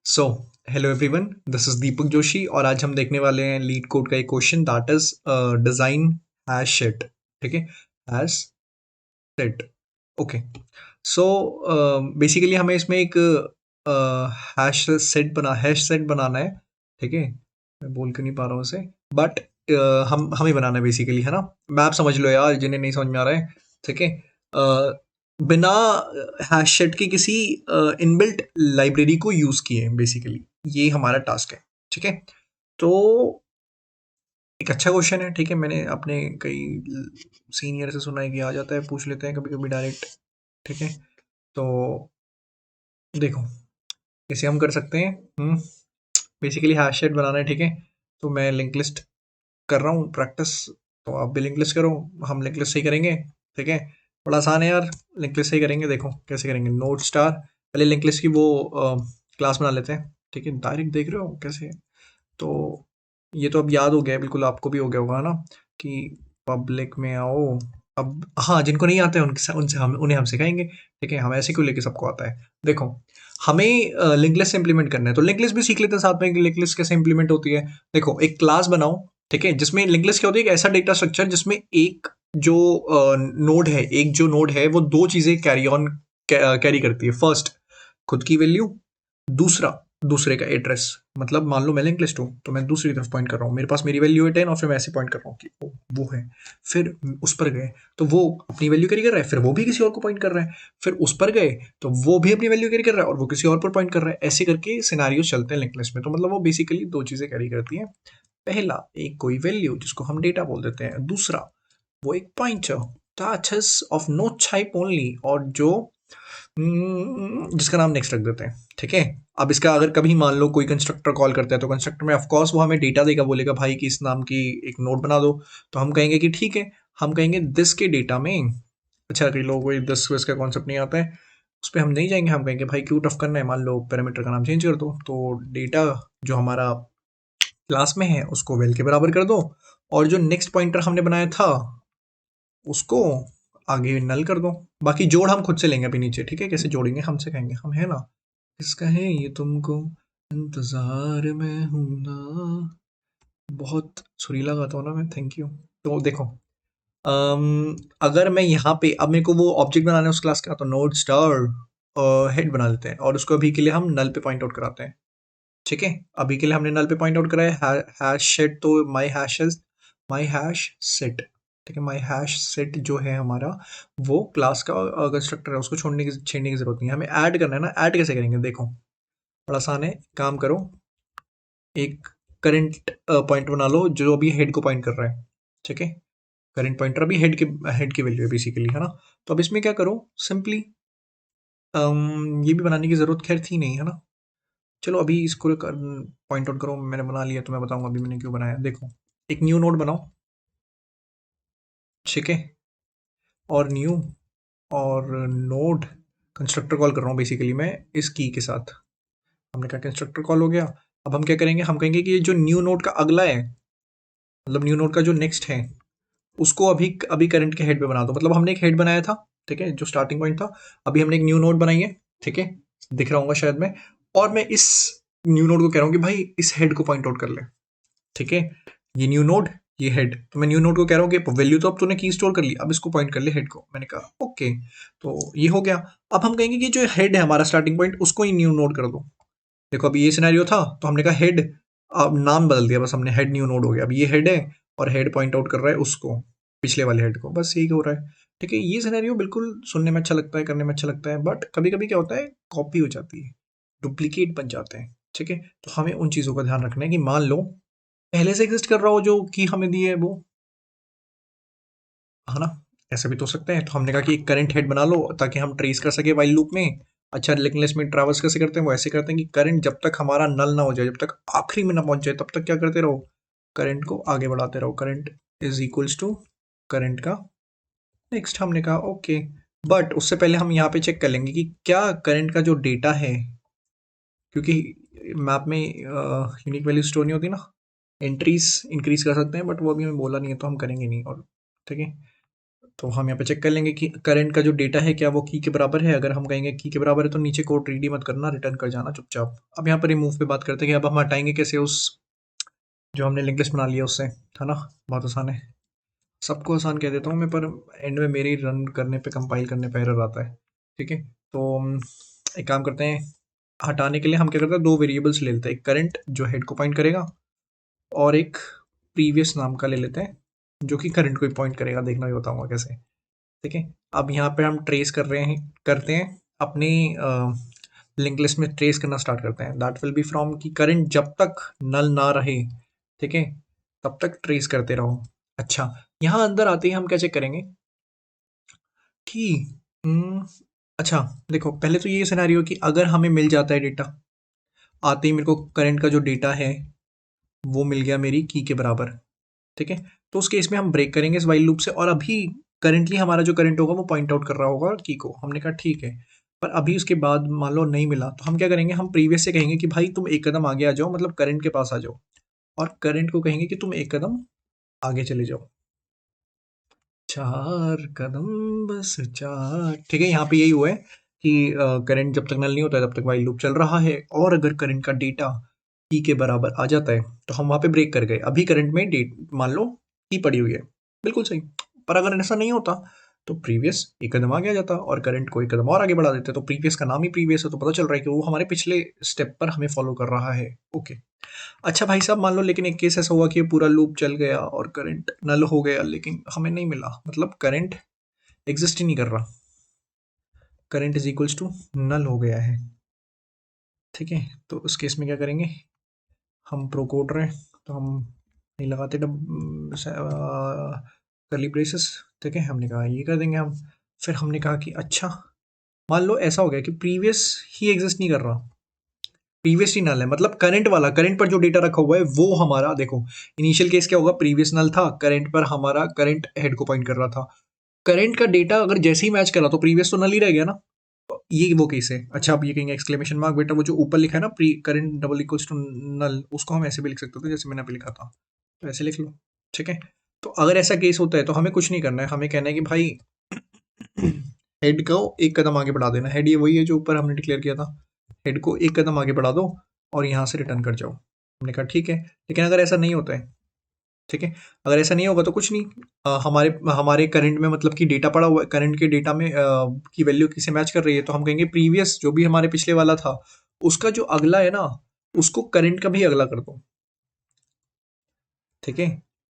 So hello everyone, this is Deepak Joshi और आज हम देखने वाले हैं लीड कोड का एक question that is design hash set. ठीक है, hash set. Okay, so basically हमें इसमें एक हैश सेट बनाना है। ठीक है, मैं बोल के नहीं पा रहा हूँ उसे, बट हम ही बनाना है बेसिकली, है ना। मैप समझ लो यार जिन्हें नहीं समझ में आ रहा है। ठीक है, बिना हैश सेट की किसी इनबिल्ट लाइब्रेरी को यूज किए बेसिकली ये हमारा टास्क है। ठीक है, तो एक अच्छा क्वेश्चन है। ठीक है, मैंने अपने कई सीनियर से सुना है कि आ जाता है, पूछ लेते हैं कभी कभी डायरेक्ट। ठीक है, तो देखो कैसे हम कर सकते हैं। बेसिकली हैश सेट बनाना है। ठीक है, तो मैं लिंक लिस्ट कर रहा हूँ प्रैक्टिस, तो आप भी लिंक लिस्ट करो, हम लिंक लिस्ट सही करेंगे। ठीक है, बड़ा आसान है यार, लिंक लिस्ट सही करेंगे। देखो कैसे करेंगे, नोट स्टार, पहले लिंक लिस्ट की वो क्लास बना लेते हैं। ठीक है, डायरेक्ट देख रहे हो कैसे, तो ये तो अब याद हो गया है, बिल्कुल आपको भी हो गया होगा ना, कि पब्लिक में आओ। अब हाँ, जिनको नहीं आता है उनके उनसे हम उन्हें हम सिखाएंगे। ठीक है, हम ऐसे क्यों लेके सबको आता है। देखो हमें लिंक लिस्ट इम्प्लीमेंट करना है, तो लिंक लिस्ट भी सीख लेते हैं साथ में कि लिंक लिस्ट कैसे इम्प्लीमेंट होती है। देखो एक क्लास बनाओ। ठीक है, जिसमें लिंक लिस्ट क्या होती है, एक ऐसा डेटा स्ट्रक्चर जिसमें एक जो नोड है, एक जो नोड है वो दो चीजें कैरी करती है। फर्स्ट, खुद की वैल्यू। दूसरा, दूसरे का एड्रेस। मतलब मान लो मैं लिंक लिस्ट हूँ तो मैं दूसरी तरफ पॉइंट कर रहा हूँ, मेरे पास मेरी वैल्यू है 10 और फिर मैं ऐसे पॉइंट कर रहा हूँ कि वो है। फिर उस पर गए तो वो अपनी वैल्यू कैरी कर रहा है, फिर वो भी किसी और को पॉइंट कर रहा है। फिर उस पर गए तो वो भी अपनी वैल्यू कैरी कर रहा है और वो किसी और पर पॉइंट कर रहा है। ऐसे करके सिनारियो चलते हैं लिंक लिस्ट में। तो मतलब वो बेसिकली दो चीजें कैरी करती है। पहला, एक कोई वैल्यू जिसको हम डेटा बोल देते हैं। दूसरा, वो एक pointer that is of no type only, और जो जिसका नाम नेक्स्ट रख देते हैं। ठीक है, अब इसका अगर कभी मान लो कोई कंस्ट्रक्टर कॉल करता है तो कंस्ट्रक्टर में ऑफकोर्स वो हमें डेटा देगा, बोलेगा भाई कि इस नाम की एक नोट बना दो। तो हम कहेंगे कि ठीक है, हम कहेंगे दिस के डेटा में। अच्छा, कई लोगों को दिस का कॉन्सेप्ट नहीं आता है, उस पर हम नहीं जाएंगे। हम कहेंगे भाई क्यों टफ करना है, मान लो पैरामीटर का नाम चेंज कर दो, तो डेटा जो हमारा क्लास में है उसको वेल के बराबर कर दो, और जो नेक्स्ट पॉइंटर हमने बनाया था उसको आगे नल कर दो। बाकी जोड़ हम खुद से लेंगे अभी नीचे। ठीक है, कैसे जोड़ेंगे हमसे कहेंगे, हम है ना। इसका है ये तुमको इंतजार में हूं ना, बहुत सुरीला गाता हूँ ना मैं, थैंक यू। तो देखो, अगर मैं यहाँ पे अब मेरे को वो ऑब्जेक्ट बनाना है उस क्लास का, तो नोड स्टार हेड बना लेते हैं और उसको अभी के लिए हम नल पे पॉइंट आउट कराते हैं। ठीक है, अभी के लिए हमने नल पे पॉइंट आउट कराया हैश सेट, तो माई हैश सेट। ठीक है, माई हैश सेट जो है हमारा, वो क्लास का कंस्ट्रक्टर है, उसको छेड़ने की जरूरत नहीं है, हमें ऐड करना है ना। ऐड कैसे करेंगे, देखो बड़ा आसान है। काम करो, एक करंट पॉइंट बना लो जो अभी हेड को पॉइंट कर रहा है। ठीक है, करंट पॉइंटर अभी हेड की वैल्यू है बेसिकली, है ना। तो अब इसमें क्या करो, सिंपली ये भी बनाने की जरूरत खैर थी नहीं, है ना। चलो अभी इसको पॉइंट आउट करो, मैंने बना लिया तो मैं बताऊंगा अभी मैंने क्यों बनाया। देखो, एक न्यू नोड बनाओ। ठीक है, और न्यू और नोड कंस्ट्रक्टर कॉल कर रहा हूँ बेसिकली मैं इस की के साथ। हमने कहा कंस्ट्रक्टर कॉल हो गया। अब हम क्या करेंगे, हम कहेंगे कि ये जो न्यू नोड का अगला है, मतलब न्यू नोड का जो नेक्स्ट है, उसको अभी अभी करंट के हेड पे बना दो। मतलब हमने एक हेड बनाया था, ठीक है, जो स्टार्टिंग पॉइंट था। अभी हमने एक न्यू नोड बनाई है। ठीक है, दिख रहा होगा शायद मैं, और मैं इस न्यू नोड को कह रहा हूँ कि भाई इस हेड को पॉइंट आउट कर ले। ठीक है, ये न्यू नोड, ये हेड, तो मैं न्यू नोड को कह रहा हूँ कि वैल्यू तो अब तूने की स्टोर कर ली, अब इसको पॉइंट कर ले हेड को। मैंने कहा ओके, तो ये हो गया। अब हम कहेंगे कि जो हेड है हमारा स्टार्टिंग पॉइंट, उसको ही न्यू नोड कर दो। देखो अभी ये सिनेरियो था तो हमने कहा हेड, अब नाम बदल दिया बस हमने, हेड न्यू नोड हो गया। अब ये हेड है और हेड पॉइंट आउट कर रहा है उसको, पिछले वाले हेड को, बस यही हो रहा है। ठीक है, ये सिनेरियो बिल्कुल सुनने में अच्छा लगता है, करने में अच्छा लगता है, बट कभी कभी क्या होता है, कॉपी हो जाती है, डुप्लीकेट बन जाते हैं। ठीक है, तो हमें उन चीज़ों का ध्यान रखना है कि मान लो पहले से एग्जिस्ट कर रहा हो जो की हमें दी है वो, है ना। ऐसा भी तो हो सकता है। तो हमने कहा कि एक करंट हेड बना लो ताकि हम ट्रेस कर सके वाइल लूप में। अच्छा, लेकिन इसमें ट्रैवर्स कैसे करते हैं, वो ऐसे करते हैं कि करंट जब तक हमारा नल ना हो जाए, जब तक आखिरी में ना पहुंच जाए, तब तक क्या करते रहो, करंट को आगे बढ़ाते रहो। Current is equals to current का नेक्स्ट। हमने कहा ओके, बट उससे पहले हम यहाँ पे चेक कर लेंगे कि क्या करंट का जो डेटा है, क्योंकि मैप में यूनिक वैल्यू स्टोर नहीं होती ना, एंट्रीज इंक्रीज कर सकते हैं, बट वो अभी हमें बोला नहीं है तो हम करेंगे नहीं। और ठीक है, तो हम यहाँ पे चेक कर लेंगे कि करंट का जो डेटा है क्या वो की के बराबर है। अगर हम कहेंगे की के बराबर है तो नीचे कोड रीड ही मत करना, रिटर्न कर जाना चुपचाप। अब यहाँ पर रिमूव पे बात करते हैं कि अब हम हटाएंगे कैसे उस जो हमने लिंक लिस्ट बना लिया उससे, है ना। बहुत आसान है, सबको आसान कह देता हूँ मैं, पर एंड में मेरे रन करने पे कंपाइल करने पे एरर आता है। ठीक है, तो एक काम करते हैं, हटाने के लिए हम क्या करते हैं, दो वेरिएबल्स ले लेते हैं, एक करंट जो हेड को पॉइंट करेगा और एक प्रीवियस नाम का ले लेते हैं जो कि करंट को ही पॉइंट करेगा। देखना भी बताऊंगा कैसे। ठीक है, अब यहाँ पे हम ट्रेस कर रहे हैं, करते हैं अपनी लिंक लिस्ट में ट्रेस करना स्टार्ट करते हैं। दैट विल बी फ्रॉम कि करंट जब तक नल ना रहे, ठीक है, तब तक ट्रेस करते रहो। अच्छा, यहाँ अंदर आते ही हम क्या चेक करेंगे कि अच्छा देखो, पहले तो ये सिनेरियो कि अगर हमें मिल जाता है डेटा, आते ही मेरे को करंट का जो डेटा है वो मिल गया मेरी की के बराबर। ठीक है, तो उस केस में हम ब्रेक करेंगे इस वाइल लूप से, और अभी करंटली हमारा जो करंट होगा वो पॉइंट आउट कर रहा होगा की को। हमने कहा ठीक है, पर अभी उसके बाद मान लो नहीं मिला तो हम क्या करेंगे, हम प्रीवियस से कहेंगे कि भाई तुम एक कदम आगे आ जाओ, मतलब करंट के पास आ जाओ, और करंट को कहेंगे कि तुम एक कदम आगे चले जाओ। चार कदम बस चार। ठीक है, यहाँ पे यही हुआ है कि करंट जब तक नल नहीं होता है तब तक वाइल लूप चल रहा है, और अगर करंट का डेटा की के बराबर आ जाता है तो हम वहाँ पे ब्रेक कर गए। अभी करंट में डेट मान लो की पड़ी हुई है, बिल्कुल सही। पर अगर ऐसा नहीं होता तो प्रीवियस एक कदम आगे आ जाता और करंट को एक कदम और आगे बढ़ा देते, तो प्रीवियस का नाम ही प्रीवियस है, तो पता चल रहा है कि वो हमारे पिछले स्टेप पर हमें फॉलो कर रहा है। ओके, अच्छा भाई साहब, मान लो लेकिन एक केस ऐसा हुआ कि ये पूरा लूप चल गया और करंट नल हो गया लेकिन हमें नहीं मिला, मतलब करंट एग्जिस्ट ही नहीं कर रहा, current is equals to null हो गया है। ठीक है, तो उस केस में क्या करेंगे, हम प्रो कोड रहे हैं तो हम नहीं लगाते करली ब्रेसेस। ठीक है, हमने कहा ये कर देंगे हम। फिर हमने कहा कि अच्छा, मान लो ऐसा हो गया कि प्रीवियस ही एग्जिस्ट नहीं कर रहा, प्रीवियस ही नल है, मतलब करंट वाला, करंट पर जो डेटा रखा हुआ है वो हमारा, देखो इनिशियल केस क्या होगा, प्रीवियस नल था, करंट पर हमारा करंट हेड को पॉइंट कर रहा था, करंट का डेटा अगर जैसे ही मैच करा तो प्रीवियस तो नल ही रह गया ना। ये वो केस है। अच्छा, आप ये कहेंगे एक्सक्लेमेशन मार्क बेटा, वो जो ऊपर लिखा है ना pre current double equals to null, उसको हम ऐसे भी लिख सकते थे जैसे मैंने अभी लिखा था, तो ऐसे लिख लो। ठीक है, तो अगर ऐसा केस होता है तो हमें कुछ नहीं करना है, हमें कहना है कि भाई हेड को एक कदम आगे बढ़ा देना। हेड ये वही है जो ऊपर हमने डिक्लेयर किया था, हेड को एक कदम आगे बढ़ा दो और यहाँ से रिटर्न कर जाओ। हमने कहा ठीक है, लेकिन अगर ऐसा नहीं होता है, ठीक है, अगर ऐसा नहीं होगा तो कुछ नहीं, हमारे हमारे करंट में मतलब कि डेटा पड़ा हुआ है, करंट के डेटा में की वैल्यू किसे मैच कर रही है, तो हम कहेंगे प्रीवियस जो भी हमारे पिछले वाला था उसका जो अगला है ना, उसको करंट का भी अगला कर दो। ठीक है,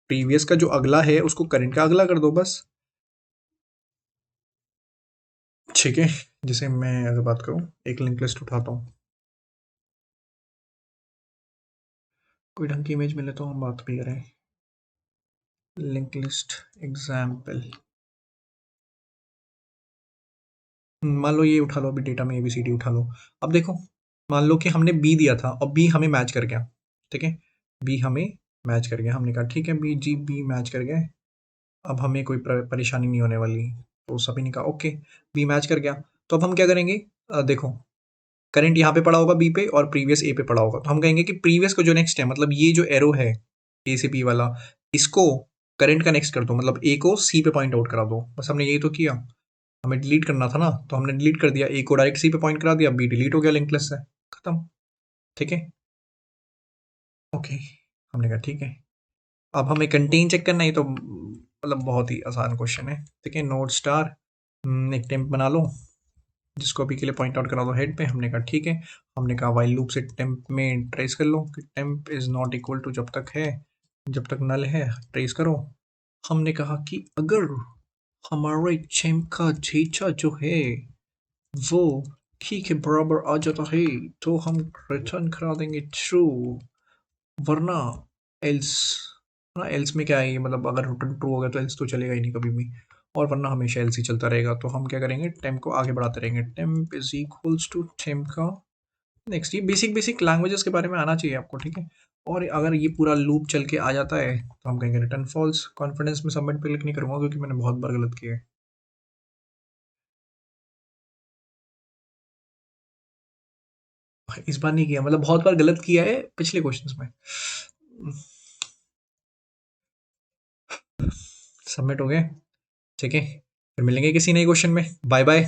प्रीवियस का जो अगला है उसको करंट का अगला कर दो बस। ठीक है, जैसे मैं अगर बात करूं, एक लिंक लिस्ट उठाता हूँ, कोई ढंग की इमेज मिले तो हम बात भी करें। लिंक लिस्ट एग्जाम्पल, मान लो ये उठा लो, अभी डेटा में एबीसीडी उठा लो। अब देखो, मान लो कि हमने बी दिया था और बी हमें मैच कर गया। ठीक है, बी हमें मैच कर गया, हमने कहा ठीक है बी जी बी मैच कर गए, अब हमें कोई परेशानी नहीं होने वाली। तो सभी ने कहा ओके, बी मैच कर गया। तो अब हम क्या करेंगे, देखो करंट यहाँ पे पड़ा होगा बी पे और प्रीवियस ए पे पड़ा होगा, तो हम कहेंगे कि प्रीवियस को जो नेक्स्ट है, मतलब ये जो एरो है ए से बी वाला, इसको करंट का नेक्स्ट कर दो, मतलब ए को सी पे पॉइंट आउट करा दो। बस हमने यही तो किया, हमें डिलीट करना था ना, तो हमने डिलीट कर दिया, ए को डायरेक्ट सी पे पॉइंट करा दिया, बी डिलीट हो गया लिंक लिस्ट से, खत्म। ठीक है, ओके, हमने कहा ठीक है। अब हमें कंटेन चेक करना है, तो मतलब बहुत ही आसान क्वेश्चन है। ठीक है, नोड स्टार, एक टेम्प बना लो जिसको अभी के लिए पॉइंट आउट करा दो हेड पे। हमने कहा ठीक है, हमने कहा वाइल लूप से टेम्प में ट्रेस कर लो कि temp is not equal to जब तक है, जब तक नल है ट्रेस करो। हमने कहा कि अगर हमारे टेम्प का डेटा जो है वो की के बराबर आ जाता है तो हम रिटर्न करा देंगे ट्रू, वरना एल्स। ना एल्स में क्या है, मतलब अगर रिटर्न ट्रू हो गया तो एल्स तो चलेगा ही नहीं कभी भी, और वरना हमेशा एल्स ही चलता रहेगा। तो हम क्या करेंगे, टेम्प को आगे बढ़ाते रहेंगे, temp is equals to temp का नेक्स्ट। ये बेसिक बेसिक लैंग्वेजेस के बारे में आना चाहिए आपको। ठीक है, और अगर ये पूरा लूप चल के आ जाता है तो हम कहेंगे रिटर्न फॉल्स। कॉन्फिडेंस में सबमिट पे क्लिक नहीं करूंगा क्योंकि मैंने बहुत बार गलत किया है। इस बार नहीं किया, मतलब बहुत बार गलत किया है पिछले क्वेश्चंस में। सबमिट हो गए, ठीक है, फिर मिलेंगे किसी नए क्वेश्चन में। Bye bye.